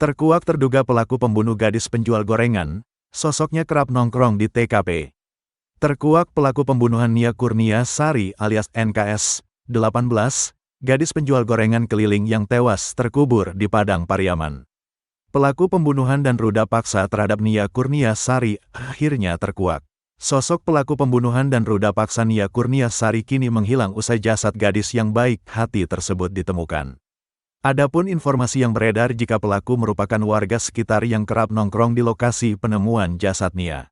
Terkuak terduga pelaku pembunuh gadis penjual gorengan, sosoknya kerap nongkrong di TKP. Terkuak pelaku pembunuhan Nia Kurnia Sari alias NKS, 18, gadis penjual gorengan keliling yang tewas terkubur di Padang Pariaman. Pelaku pembunuhan dan ruda paksa terhadap Nia Kurnia Sari akhirnya terkuak. Sosok pelaku pembunuhan dan ruda paksa Nia Kurnia Sari kini menghilang usai jasad gadis yang baik hati tersebut ditemukan. Adapun informasi yang beredar jika pelaku merupakan warga sekitar yang kerap nongkrong di lokasi penemuan jasad Nia.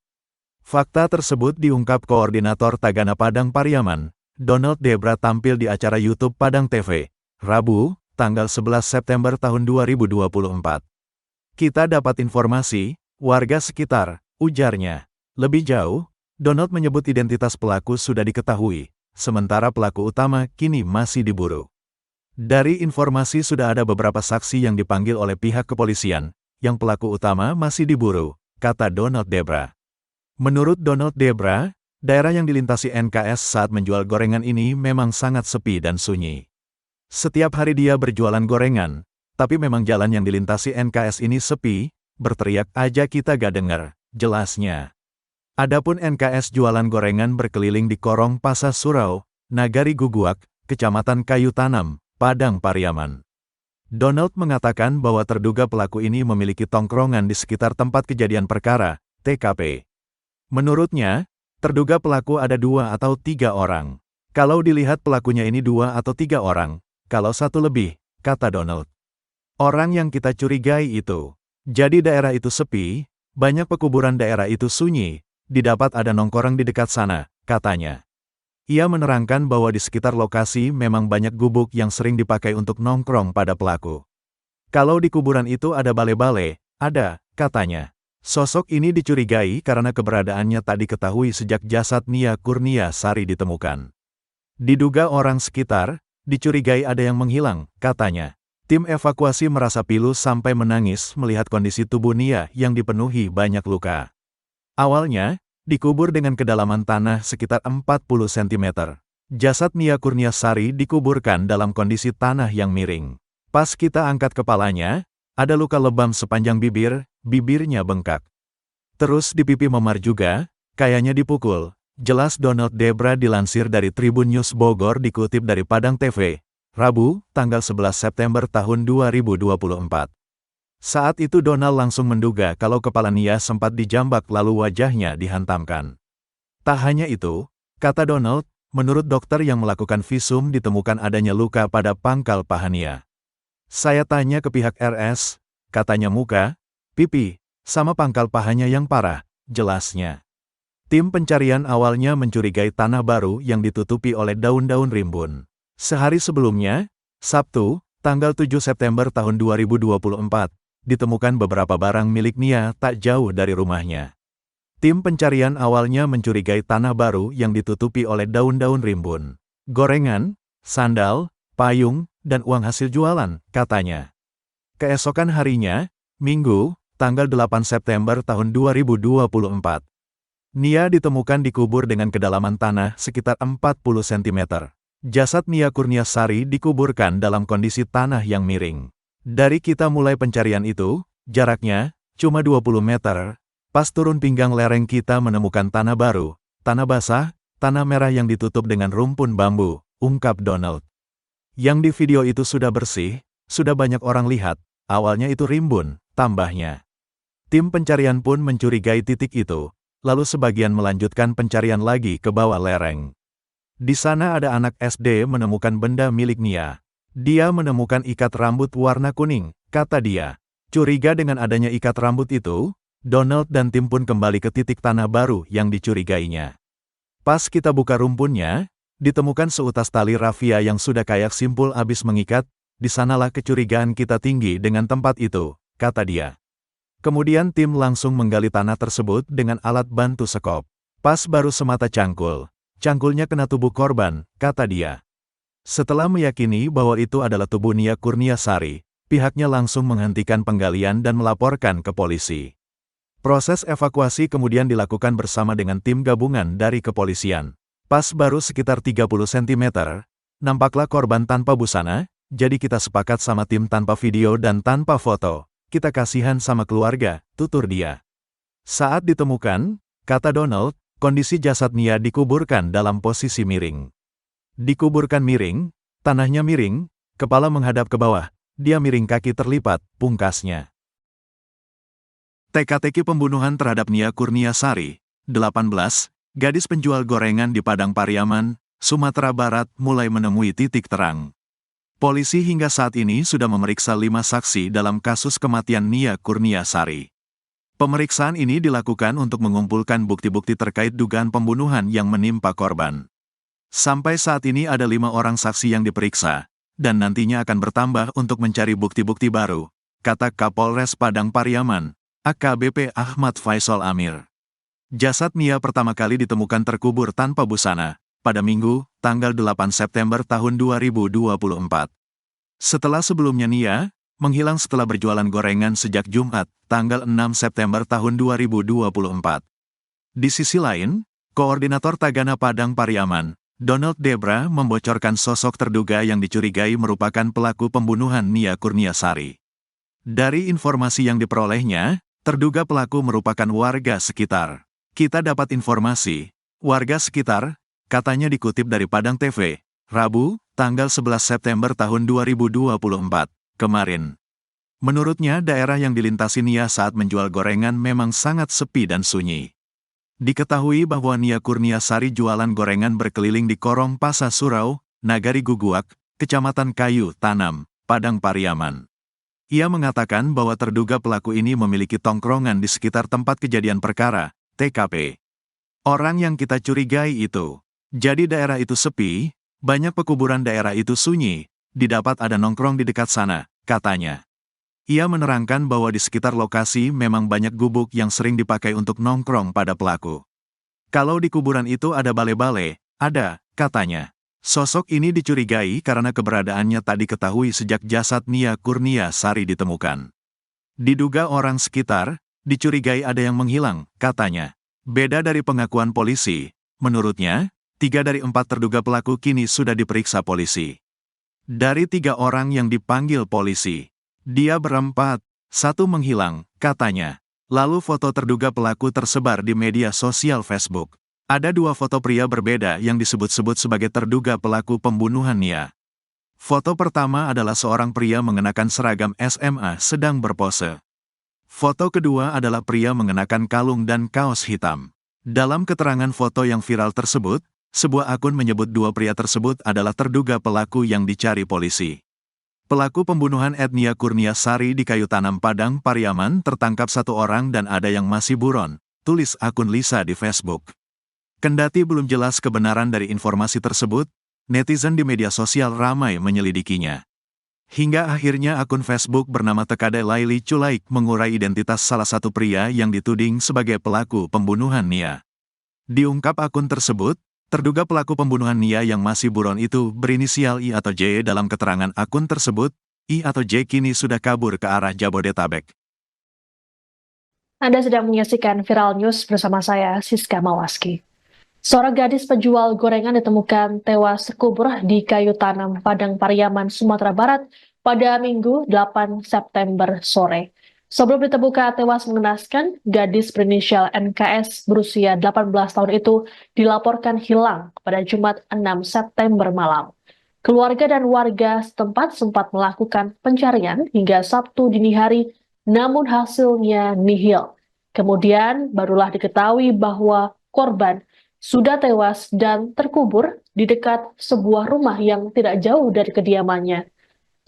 Fakta tersebut diungkap Koordinator Tagana Padang Pariaman, Donald Debra tampil di acara YouTube Padang TV, Rabu, tanggal 11 September tahun 2024. Kita dapat informasi, warga sekitar, ujarnya. Lebih jauh, Donald menyebut identitas pelaku sudah diketahui, sementara pelaku utama kini masih diburu. Dari informasi sudah ada beberapa saksi yang dipanggil oleh pihak kepolisian, yang pelaku utama masih diburu, kata Donald Debra. Menurut Donald Debra, daerah yang dilintasi NKS saat menjual gorengan ini memang sangat sepi dan sunyi. Setiap hari dia berjualan gorengan, tapi memang jalan yang dilintasi NKS ini sepi, berteriak aja kita gak denger, jelasnya. Adapun NKS jualan gorengan berkeliling di Korong Pasar Surau, Nagari Guguak, Kecamatan Kayu Tanam, Padang Pariaman. Donald mengatakan bahwa terduga pelaku ini memiliki tongkrongan di sekitar tempat kejadian perkara, TKP. Menurutnya, terduga pelaku ada 2 atau 3 orang. Kalau dilihat pelakunya ini 2 atau 3 orang, kalau 1 lebih, kata Donald. Orang yang kita curigai itu. Jadi daerah itu sepi, banyak pekuburan daerah itu sunyi, didapat ada nongkrong di dekat sana, katanya. Ia menerangkan bahwa di sekitar lokasi memang banyak gubuk yang sering dipakai untuk nongkrong pada pelaku. Kalau di kuburan itu ada bale-bale, ada, katanya. Sosok ini dicurigai karena keberadaannya tak diketahui sejak jasad Nia Kurnia Sari ditemukan. Diduga orang sekitar, dicurigai ada yang menghilang, katanya. Tim evakuasi merasa pilu sampai menangis melihat kondisi tubuh Nia yang dipenuhi banyak luka. Awalnya, dikubur dengan kedalaman tanah sekitar 40 cm. Jasad Nia Kurnia Sari dikuburkan dalam kondisi tanah yang miring. Pas kita angkat kepalanya, ada luka lebam sepanjang bibir, bibirnya bengkak. Terus di pipi memar juga, kayaknya dipukul. Jelas Donald Debra dilansir dari Tribun News Bogor dikutip dari Padang TV, Rabu, tanggal 11 September tahun 2024. Saat itu Donald langsung menduga kalau kepala Nia sempat dijambak lalu wajahnya dihantamkan. Tak hanya itu, kata Donald, menurut dokter yang melakukan visum ditemukan adanya luka pada pangkal paha Nia. Saya tanya ke pihak RS, katanya muka, pipi, sama pangkal pahanya yang parah, jelasnya. Tim pencarian awalnya mencurigai tanah baru yang ditutupi oleh daun-daun rimbun. Sehari sebelumnya, Sabtu, tanggal 7 September tahun 2024, ditemukan beberapa barang milik Nia tak jauh dari rumahnya. Tim pencarian awalnya mencurigai tanah baru yang ditutupi oleh daun-daun rimbun, gorengan, sandal, payung, dan uang hasil jualan, katanya. Keesokan harinya, Minggu, tanggal 8 September tahun 2024. Nia ditemukan dikubur dengan kedalaman tanah sekitar 40 cm. Jasad Nia Kurnia Sari dikuburkan dalam kondisi tanah yang miring. Dari kita mulai pencarian itu, jaraknya cuma 20 meter, pas turun pinggang lereng kita menemukan tanah baru, tanah basah, tanah merah yang ditutup dengan rumpun bambu, ungkap Donald. Yang di video itu sudah bersih, sudah banyak orang lihat, awalnya itu rimbun, tambahnya. Tim pencarian pun mencurigai titik itu, lalu sebagian melanjutkan pencarian lagi ke bawah lereng. Di sana ada anak SD menemukan benda milik Nia. Dia menemukan ikat rambut warna kuning, kata dia. Curiga dengan adanya ikat rambut itu, Donald dan tim pun kembali ke titik tanah baru yang dicurigainya. Pas kita buka rumpunnya, ditemukan seutas tali rafia yang sudah kayak simpul abis mengikat, disanalah kecurigaan kita tinggi dengan tempat itu, kata dia. Kemudian tim langsung menggali tanah tersebut dengan alat bantu sekop. Pas baru semata cangkul, cangkulnya kena tubuh korban, kata dia. Setelah meyakini bahwa itu adalah tubuh Nia Kurnia Sari, pihaknya langsung menghentikan penggalian dan melaporkan ke polisi. Proses evakuasi kemudian dilakukan bersama dengan tim gabungan dari kepolisian. Pas baru sekitar 30 cm, nampaklah korban tanpa busana, jadi kita sepakat sama tim tanpa video dan tanpa foto, kita kasihan sama keluarga, tutur dia. Saat ditemukan, kata Donald, kondisi jasad Nia dikuburkan dalam posisi miring. Dikuburkan miring, tanahnya miring, kepala menghadap ke bawah, dia miring kaki terlipat, pungkasnya. Teka-teki pembunuhan terhadap Nia Kurniasari, 18, gadis penjual gorengan di Padang Pariaman, Sumatera Barat mulai menemui titik terang. Polisi hingga saat ini sudah memeriksa 5 saksi dalam kasus kematian Nia Kurniasari. Pemeriksaan ini dilakukan untuk mengumpulkan bukti-bukti terkait dugaan pembunuhan yang menimpa korban. Sampai saat ini ada 5 orang saksi yang diperiksa, dan nantinya akan bertambah untuk mencari bukti-bukti baru, kata Kapolres Padang Pariaman, AKBP Ahmad Faisal Amir. Jasad Nia pertama kali ditemukan terkubur tanpa busana, pada Minggu, tanggal 8 September tahun 2024. Setelah sebelumnya Nia menghilang setelah berjualan gorengan sejak Jumat, tanggal 6 September tahun 2024. Di sisi lain, Koordinator Tagana Padang Pariaman, Donald Debra membocorkan sosok terduga yang dicurigai merupakan pelaku pembunuhan Nia Kurniasari. Dari informasi yang diperolehnya, terduga pelaku merupakan warga sekitar. Kita dapat informasi, warga sekitar, katanya dikutip dari Padang TV, Rabu, tanggal 11 September tahun 2024, kemarin. Menurutnya daerah yang dilintasi Nia saat menjual gorengan memang sangat sepi dan sunyi. Diketahui bahwa Nia Kurniasari jualan gorengan berkeliling di Korong Pasa Surau, Nagari Guguak, Kecamatan Kayu Tanam, Padang Pariaman. Ia mengatakan bahwa terduga pelaku ini memiliki tongkrongan di sekitar tempat kejadian perkara, TKP. Orang yang kita curigai itu. Jadi daerah itu sepi, banyak pekuburan daerah itu sunyi, didapat ada nongkrong di dekat sana, katanya. Ia menerangkan bahwa di sekitar lokasi memang banyak gubuk yang sering dipakai untuk nongkrong pada pelaku. Kalau di kuburan itu ada bale-bale, ada, katanya. Sosok ini dicurigai karena keberadaannya tak diketahui sejak jasad Nia Kurniasari ditemukan. Diduga orang sekitar, dicurigai ada yang menghilang, katanya. Beda dari pengakuan polisi, menurutnya, 3 dari 4 terduga pelaku kini sudah diperiksa polisi. Dari 3 orang yang dipanggil polisi, dia berempat, 1 menghilang, katanya. Lalu foto terduga pelaku tersebar di media sosial Facebook. Ada 2 foto pria berbeda yang disebut-sebut sebagai terduga pelaku pembunuhan Nia. Foto pertama adalah seorang pria mengenakan seragam SMA sedang berpose. Foto kedua adalah pria mengenakan kalung dan kaos hitam. Dalam keterangan foto yang viral tersebut, sebuah akun menyebut 2 pria tersebut adalah terduga pelaku yang dicari polisi. Pelaku pembunuhan Nia Kurniasari di Kayu Tanam Padang Pariaman tertangkap 1 orang dan ada yang masih buron, tulis akun Lisa di Facebook. Kendati belum jelas kebenaran dari informasi tersebut, netizen di media sosial ramai menyelidikinya. Hingga akhirnya akun Facebook bernama Tekade Laili Culaik mengurai identitas salah satu pria yang dituding sebagai pelaku pembunuhan Nia. Diungkap akun tersebut, terduga pelaku pembunuhan Nia yang masih buron itu berinisial I atau J dalam keterangan akun tersebut, I atau J kini sudah kabur ke arah Jabodetabek. Anda sedang menyaksikan Viral News bersama saya, Siska Mawaski. Seorang gadis penjual gorengan ditemukan tewas terkubur di Kayu Tanam, Padang Pariaman, Sumatera Barat pada Minggu 8 September sore. Sebelum ditemukan tewas mengenaskan, gadis berinisial NKS berusia 18 tahun itu dilaporkan hilang pada Jumat 6 September malam. Keluarga dan warga setempat sempat melakukan pencarian hingga Sabtu dini hari, namun hasilnya nihil. Kemudian barulah diketahui bahwa korban sudah tewas dan terkubur di dekat sebuah rumah yang tidak jauh dari kediamannya.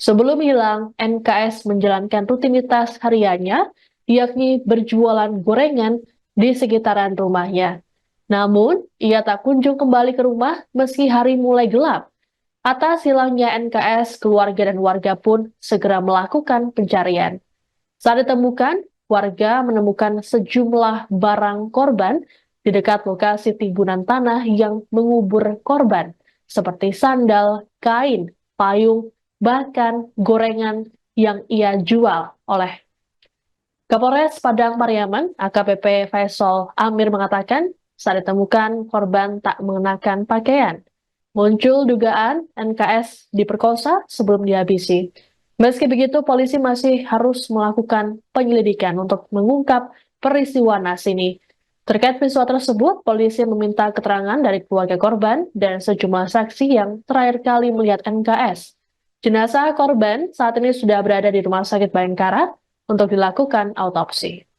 Sebelum hilang, NKS menjalankan rutinitas hariannya, yakni berjualan gorengan di sekitaran rumahnya. Namun, ia tak kunjung kembali ke rumah meski hari mulai gelap. Atas hilangnya NKS, keluarga dan warga pun segera melakukan pencarian. Saat ditemukan, warga menemukan sejumlah barang korban di dekat lokasi timbunan tanah yang mengubur korban, seperti sandal, kain, payung, bahkan gorengan yang ia jual oleh Kapolres Padang Pariaman, AKBP Faisal Amir mengatakan, saat ditemukan korban tak mengenakan pakaian. Muncul dugaan NKS diperkosa sebelum dihabisi. Meski begitu, polisi masih harus melakukan penyelidikan untuk mengungkap peristiwa naas ini. Terkait peristiwa tersebut, polisi meminta keterangan dari keluarga korban dan sejumlah saksi yang terakhir kali melihat NKS. Jenazah korban saat ini sudah berada di Rumah Sakit Bayangkara untuk dilakukan autopsi.